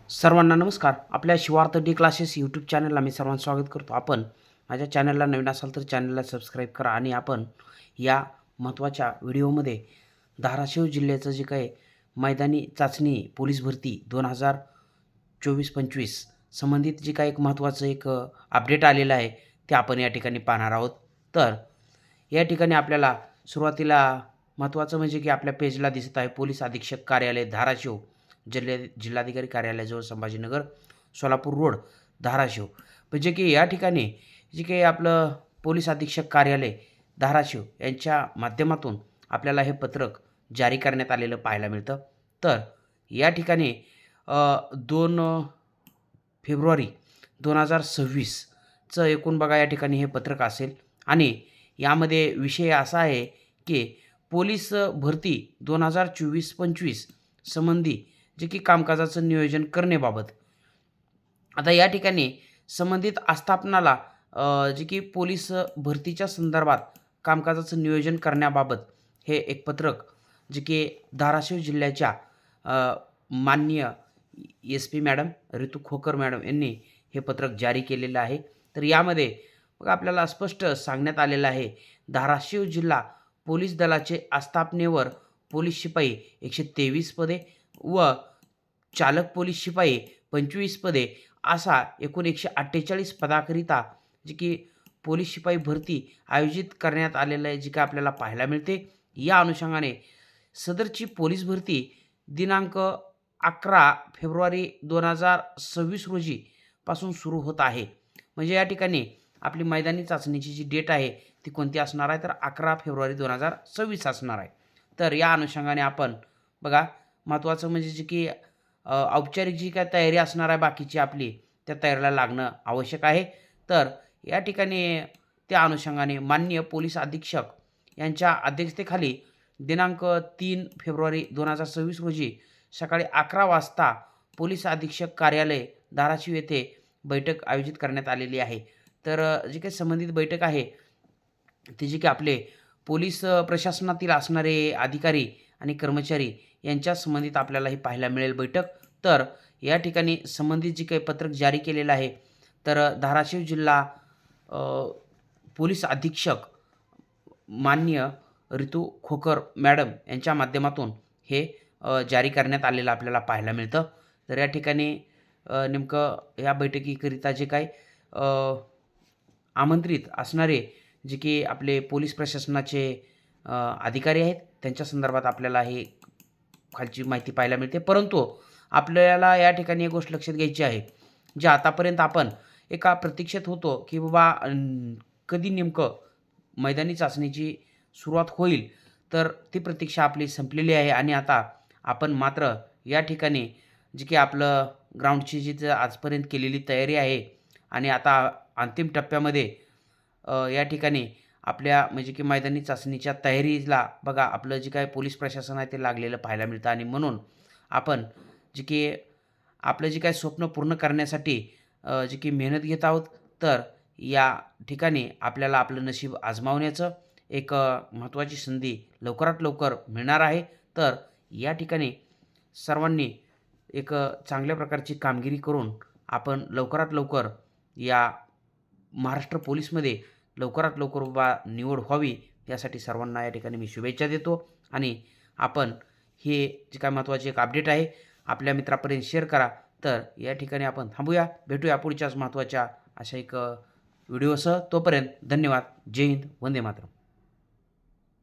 सर्वांना नमस्कार. आपल्या शिवार्थ डी क्लासेस यूट्यूब चॅनलला मी सर्वांचं स्वागत करतो. आपण माझ्या चॅनलला नवीन असाल तर चॅनलला सबस्क्राईब करा आणि आपण या महत्त्वाच्या व्हिडिओमध्ये धाराशिव जिल्ह्याचं जे काही मैदानी चाचणी पोलीस भरती 2024-25 संबंधित जे काही एक महत्त्वाचं अपडेट आलेलं आहे ते आपण या ठिकाणी पाहणार आहोत. तर या ठिकाणी आपल्याला सुरुवातीला महत्त्वाचं म्हणजे की आपल्या पेजला दिसत आहे पोलीस अधीक्षक कार्यालय धाराशिव, जिल्हाधिकारी कार्यालयाजवळ संभाजीनगर, सोलापूर रोड, धाराशिव. म्हणजे की या ठिकाणी जे काही आपलं पोलीस अधीक्षक कार्यालय धाराशिव यांच्या माध्यमातून आपल्याला हे पत्रक जारी करण्यात आलेलं पाहायला मिळतं. तर या ठिकाणी 2 फेब्रुवारी 2026चं एकूण बघा या ठिकाणी हे पत्रक असेल आणि यामध्ये विषय असा आहे की पोलीस भरती 2024-25 संबंधी जे की कामकाजाचं नियोजन करण्याबाबत. आता या ठिकाणी संबंधित आस्थापनाला जे की पोलीस भरतीच्या संदर्भात कामकाजाचं नियोजन करण्याबाबत हे एक पत्रक जे की धाराशिव जिल्ह्याच्या माननीय SP मॅडम ऋतू खोकर मॅडम यांनी हे पत्रक जारी केलेलं आहे. तर यामध्ये मग आपल्याला स्पष्ट सांगण्यात आलेलं आहे, धाराशिव जिल्हा पोलीस दलाचे आस्थापनेवर पोलीस शिपाई 123 पदे व चालक पोलीस शिपाई 25 पदे असा एकूण 148 पदाकरिता जी की पोलीस शिपाई भरती आयोजित करण्यात आलेलं आहे, जी काय आपल्याला पाहायला मिळते. या अनुषंगाने सदरची पोलीस भरती दिनांक 11 फेब्रुवारी 2026 रोजी पासून सुरू होत आहे. म्हणजे या ठिकाणी आपली मैदानी चाचणीची जी डेट आहे ती कोणती असणार आहे, तर 11 फेब्रुवारी 2026 असणार आहे. तर या अनुषंगाने आपण बघा महत्त्वाचं म्हणजे जे की औपचारिक जी काय तयारी असणार आहे बाकीची आपली, त्या तयारीला लागणं आवश्यक आहे. तर या ठिकाणी त्या अनुषंगाने माननीय पोलीस अधीक्षक यांच्या अध्यक्षतेखाली दिनांक 3 फेब्रुवारी 2026 रोजी सकाळी 11 वाजता पोलीस अधीक्षक कार्यालय धाराशिव येथे बैठक आयोजित करण्यात आलेली आहे. तर जी काही संबंधित बैठक आहे ती जी की आपले पोलीस प्रशासनातील असणारे अधिकारी आणि कर्मचारी यांच्या संबंधित आपल्याला ही पाहायला मिळेल बैठक. तर या ठिकाणी संबंधित जे काही पत्रक जारी केलेलं आहे, तर धाराशिव जिल्हा पोलीस अधीक्षक माननीय ऋतू खोकर मॅडम यांच्या माध्यमातून हे जारी करण्यात आलेलं आपल्याला पाहायला मिळतं. तर या ठिकाणी नेमकं या बैठकीकरिता जे काही आमंत्रित असणारे जे की आपले पोलीस प्रशासनाचे अधिकारी आहेत त्यांच्या संदर्भात आपल्याला हे खालची माहिती पाहायला मिळते. परंतु आपल्याला या ठिकाणी एक गोष्ट लक्षात घ्यायची आहे, जे आतापर्यंत आपण एका प्रतीक्षेत होतो की बाबा कधी नेमकं मैदानी चाचणीची सुरुवात होईल, तर ती प्रतीक्षा आपली संपलेली आहे आणि आता आपण मात्र या ठिकाणी जे की आपलं ग्राउंडची जी आजपर्यंत केलेली तयारी आहे आणि आता अंतिम टप्प्यामध्ये या ठिकाणी आपल्या म्हणजे की मैदानी चाचणीच्या तयारीला बघा आपलं जे काही पोलीस प्रशासन आहे ते लागलेलं पाहायला मिळतं आणि म्हणून आपण जे की आपलं जे काही स्वप्न पूर्ण करण्यासाठी जे की मेहनत घेत आहोत. तर या ठिकाणी आपल्याला आपलं नशीब आजमावण्याचं एक महत्त्वाची संधी लवकरात लवकर मिळणार आहे. तर या ठिकाणी सर्वांनी एक चांगल्या प्रकारची कामगिरी करून आपण लवकरात लवकर या महाराष्ट्र पोलीसमध्ये लवकरात लवकर निवड व्हावी यासाठी सर्वांना या ठिकाणी मी शुभेच्छा देतो. आणि आपण हे जे काय महत्त्वाचे एक अपडेट आहे आपल्या मित्रापर्यंत शेअर करा. तर या ठिकाणी आपण थांबूया, भेटूया पुढच्याच महत्त्वाच्या अशा एक व्हिडिओसह. तोपर्यंत धन्यवाद. जय हिंद, वंदे मातरम.